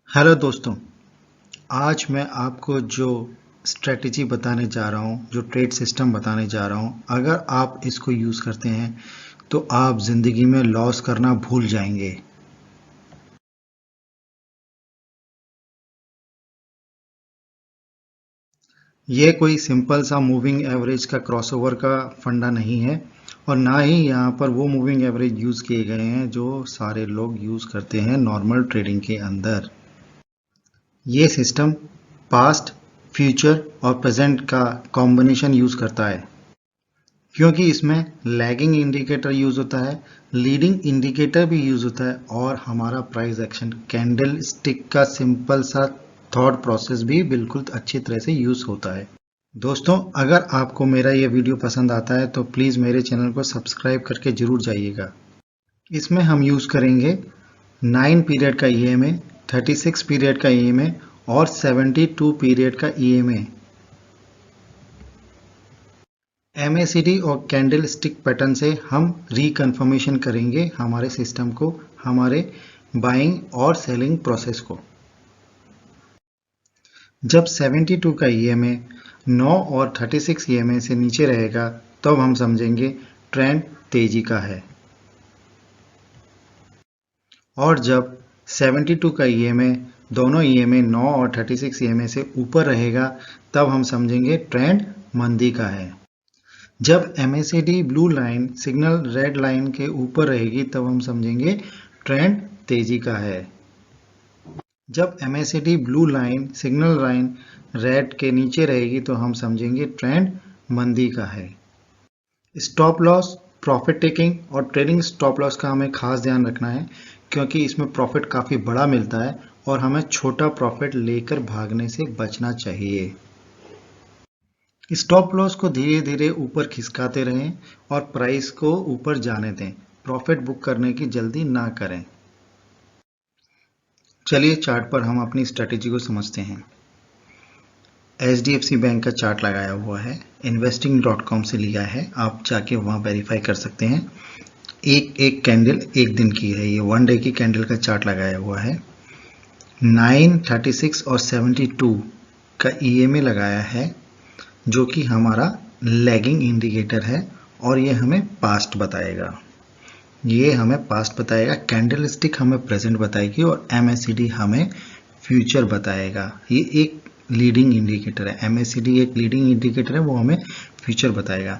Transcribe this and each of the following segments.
Hello दोस्तों, आज मैं आपको जो स्ट्रेटजी बताने जा रहा हूँ, जो ट्रेड सिस्टम बताने जा रहा हूँ, अगर आप इसको यूज़ करते हैं तो आप ज़िंदगी में लॉस करना भूल जाएंगे। ये कोई सिंपल सा मूविंग एवरेज का क्रॉसओवर का फंडा नहीं है और ना ही यहाँ पर वो मूविंग एवरेज यूज़ किए गए हैं जो सारे लोग यूज़ करते हैं नॉर्मल ट्रेडिंग के अंदर। ये सिस्टम पास्ट, फ्यूचर और प्रेजेंट का कॉम्बिनेशन यूज़ करता है क्योंकि इसमें लैगिंग इंडिकेटर यूज होता है, लीडिंग इंडिकेटर भी यूज होता है और हमारा प्राइस एक्शन कैंडल स्टिक का सिंपल सा थॉट प्रोसेस भी बिल्कुल अच्छी तरह से यूज होता है। दोस्तों, अगर आपको मेरा ये वीडियो पसंद आता है तो प्लीज़ मेरे चैनल को सब्सक्राइब करके जरूर जाइएगा। इसमें हम यूज करेंगे 9 पीरियड का ईएमए, 36 पीरियड का ईएमए और 72 पीरियड का ईएमए। MACD और कैंडल स्टिक पैटर्न से हम रिकन्फर्मेशन करेंगे हमारे सिस्टम को, हमारे बाइंग और सेलिंग प्रोसेस को। जब 72 का EMA 9 और 36 EMA से नीचे रहेगा तब हम समझेंगे ट्रेंड तेजी का है, और जब 72 का EMA दोनों EMA 9 और 36 EMA से ऊपर रहेगा तब हम समझेंगे ट्रेंड मंदी का है। जब MACD blue line signal red line के ऊपर रहेगी तब हम समझेंगे ट्रेंड तेजी का है। जब MACD blue line signal line red के नीचे रहेगी तो हम समझेंगे ट्रेंड मंदी का है। स्टॉप लॉस, प्रॉफिट टेकिंग और ट्रेडिंग स्टॉप लॉस का हमें खास ध्यान रखना है क्योंकि इसमें प्रॉफिट काफ़ी बड़ा मिलता है और हमें छोटा प्रॉफिट लेकर भागने से बचना चाहिए। स्टॉप लॉस को धीरे धीरे ऊपर खिसकाते रहें और प्राइस को ऊपर जाने दें। प्रॉफिट बुक करने की जल्दी ना करें। चलिए चार्ट पर हम अपनी स्ट्रेटेजी को समझते हैं। HDFC बैंक का चार्ट लगाया हुआ है, investing.com से लिया है, आप जाके वहाँ वेरीफाई कर सकते हैं। एक कैंडल एक दिन की है, ये 1 डे की कैंडल का चार्ट लगाया हुआ है। 9, 36 और 72 का EMA लगाया है जो कि हमारा लैगिंग इंडिकेटर है और ये हमें पास्ट बताएगा। कैंडल स्टिक हमें प्रेजेंट बताएगी और MACD हमें फ्यूचर बताएगा। ये एक लीडिंग इंडिकेटर है, MACD एक लीडिंग इंडिकेटर है, वो हमें फ्यूचर बताएगा।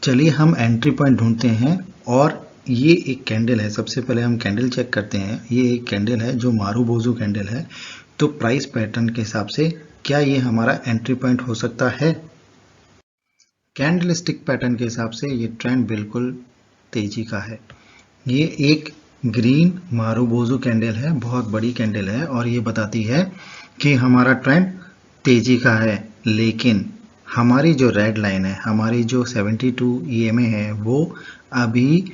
चलिए हम एंट्री पॉइंट ढूंढते हैं और ये एक कैंडल है। सबसे पहले हम कैंडल चेक करते हैं। ये एक कैंडल है जो मारूबोजू कैंडल है, तो प्राइस पैटर्न के हिसाब से क्या ये हमारा एंट्री पॉइंट हो सकता है? कैंडल स्टिक पैटर्न के हिसाब से ये ट्रेंड बिल्कुल तेजी का है। ये एक ग्रीन मारूबोजू कैंडल है, बहुत बड़ी कैंडल है और ये बताती है कि हमारा ट्रेंड तेजी का है, लेकिन हमारी जो रेड लाइन है, हमारी जो 72 EMA है, वो अभी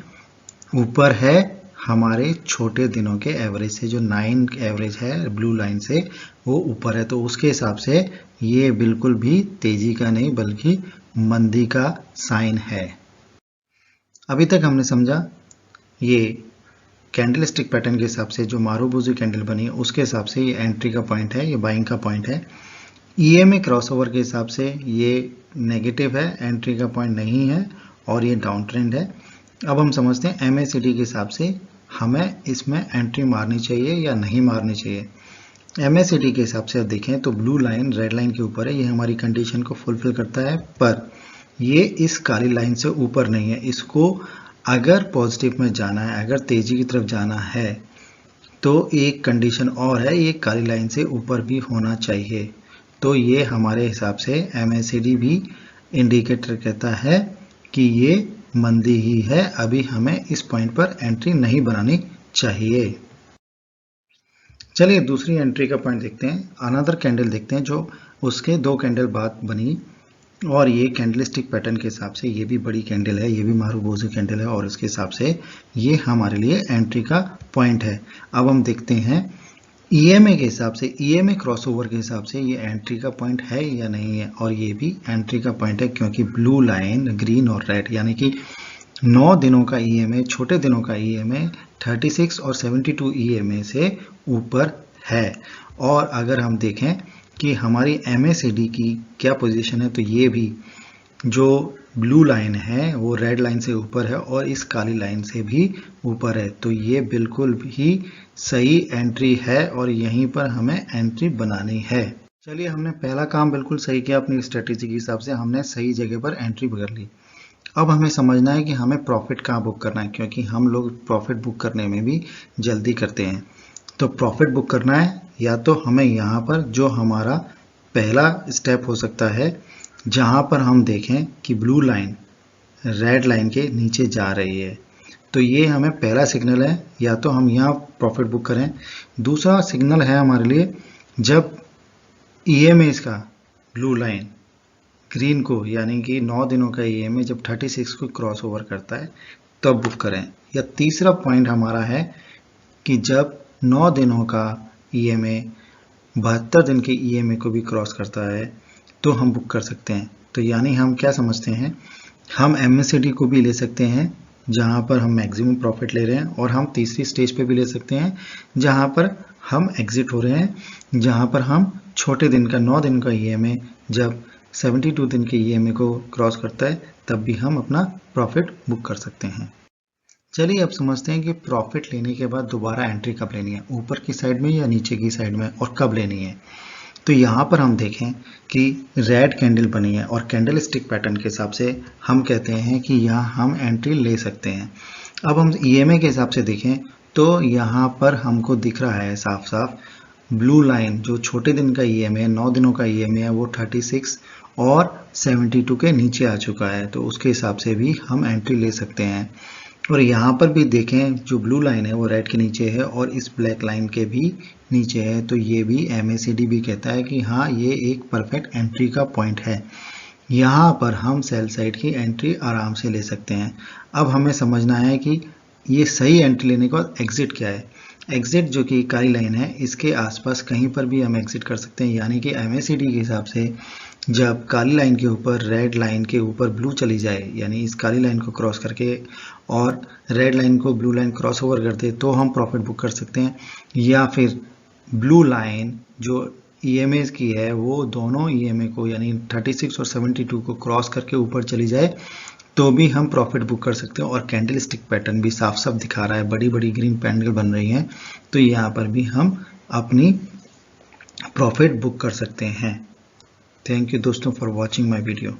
ऊपर है हमारे छोटे दिनों के एवरेज से। जो 9 एवरेज है ब्लू लाइन से, वो ऊपर है, तो उसके हिसाब से ये बिल्कुल भी तेजी का नहीं बल्कि मंदी का साइन है। अभी तक हमने समझा ये कैंडल स्टिक पैटर्न के हिसाब से जो मारूबोजू कैंडल बनी है उसके हिसाब से ये एंट्री का पॉइंट है, ये बाइंग का पॉइंट है। EMA क्रॉसओवर के हिसाब से ये नेगेटिव है, एंट्री का पॉइंट नहीं है और ये डाउन ट्रेंड है। अब हम समझते हैं MACD के हिसाब से हमें इसमें एंट्री मारनी चाहिए या नहीं मारनी चाहिए। MACD के हिसाब से अब देखें तो ब्लू लाइन रेड लाइन के ऊपर है, ये हमारी कंडीशन को फुलफिल करता है, पर ये इस काली लाइन से ऊपर नहीं है। इसको अगर पॉजिटिव में जाना है, अगर तेजी की तरफ जाना है तो एक कंडीशन और है, ये काली लाइन से ऊपर भी होना चाहिए। तो ये हमारे हिसाब से MACD भी इंडिकेटर कहता है कि ये मंदी ही है, अभी हमें इस पॉइंट पर एंट्री नहीं बनानी चाहिए। चलिए दूसरी एंट्री का पॉइंट देखते हैं, अनदर कैंडल देखते हैं जो उसके 2 कैंडल बाद बनी, और ये कैंडल स्टिक पैटर्न के हिसाब से ये भी बड़ी कैंडल है, ये भी मारूबोजू कैंडल है और इसके हिसाब से ये हमारे लिए एंट्री का पॉइंट है। अब हम देखते हैं EMA के हिसाब से, EMA क्रॉसओवर के हिसाब से ये एंट्री का पॉइंट है या नहीं है, और ये भी एंट्री का पॉइंट है क्योंकि ब्लू लाइन ग्रीन और रेड यानी कि 9 दिनों का EMA, छोटे दिनों का EMA 36 और 72 EMA से ऊपर है। और अगर हम देखें कि हमारी MACD की क्या पोजीशन है, तो ये भी जो ब्लू लाइन है वो रेड लाइन से ऊपर है और इस काली लाइन से भी ऊपर है, तो ये बिल्कुल भी सही एंट्री है और यहीं पर हमें एंट्री बनानी है। चलिए, हमने पहला काम बिल्कुल सही किया, अपनी स्ट्रेटेजी के हिसाब से हमने सही जगह पर एंट्री कर ली। अब हमें समझना है कि हमें प्रॉफिट कहाँ बुक करना है, क्योंकि हम लोग प्रॉफिट बुक करने में भी जल्दी करते हैं। तो प्रॉफिट बुक करना है या तो हमें यहाँ पर जो हमारा पहला स्टेप हो सकता है, जहाँ पर हम देखें कि ब्लू लाइन रेड लाइन के नीचे जा रही है, तो ये हमें पहला सिग्नल है, या तो हम यहाँ प्रॉफिट बुक करें। दूसरा सिग्नल है हमारे लिए जब EMA इसका ब्लू लाइन ग्रीन को, यानी कि 9 दिनों का EMA जब 36 को क्रॉस ओवर करता है तब बुक करें। या तीसरा पॉइंट हमारा है कि जब 9 दिनों का EMA 72 दिन के EMA को भी क्रॉस करता है तो हम बुक कर सकते हैं। तो यानी हम क्या समझते हैं, हम MACD को भी ले सकते हैं जहां पर हम मैक्सिमम प्रॉफिट ले रहे हैं, और हम तीसरी स्टेज पे भी ले सकते हैं जहां पर हम एग्जिट हो रहे हैं, जहां पर हम छोटे दिन का 9 दिन का EMA जब 72 दिन के EMA को क्रॉस करता है तब भी हम अपना प्रॉफिट बुक कर सकते हैं। चलिए, अब समझते हैं कि प्रॉफिट लेने के बाद दोबारा एंट्री कब लेनी है, ऊपर की साइड में या नीचे की साइड में, और कब लेनी है। तो यहाँ पर हम देखें कि रेड कैंडल बनी है और कैंडल स्टिक पैटर्न के हिसाब से हम कहते हैं कि यहाँ हम एंट्री ले सकते हैं। अब हम EMA के हिसाब से देखें तो यहाँ पर हमको दिख रहा है साफ साफ ब्लू लाइन, जो छोटे दिन का EMA है, 9 दिनों का EMA है, वो 36 और 72 के नीचे आ चुका है, तो उसके हिसाब से भी हम एंट्री ले सकते हैं। और यहाँ पर भी देखें जो ब्लू लाइन है वो रेड के नीचे है और इस ब्लैक लाइन के भी नीचे है, तो ये भी MACD भी कहता है कि हाँ, ये एक परफेक्ट एंट्री का पॉइंट है। यहाँ पर हम सेल साइड की एंट्री आराम से ले सकते हैं। अब हमें समझना है कि ये सही एंट्री लेने के बाद एग्जिट क्या है। एग्जिट जो कि काली लाइन है, इसके आसपास कहीं पर भी हम एग्जिट कर सकते हैं, यानी कि MACD के हिसाब से जब काली लाइन के ऊपर रेड लाइन के ऊपर ब्लू चली जाए, यानी इस काली लाइन को क्रॉस करके और रेड लाइन को ब्लू लाइन क्रॉस ओवर कर दे, तो हम प्रॉफिट बुक कर सकते हैं। या फिर ब्लू लाइन जो EMA की है वो दोनों EMA को, यानी 36 और 72 को क्रॉस करके ऊपर चली जाए तो भी हम प्रॉफिट बुक कर सकते हैं। और कैंडल स्टिक पैटर्न भी साफ साफ दिखा रहा है, बड़ी बड़ी ग्रीन कैंडल बन रही हैं, तो यहाँ पर भी हम अपनी प्रॉफिट बुक कर सकते हैं। थैंक यू दोस्तों फॉर वॉचिंग माय वीडियो।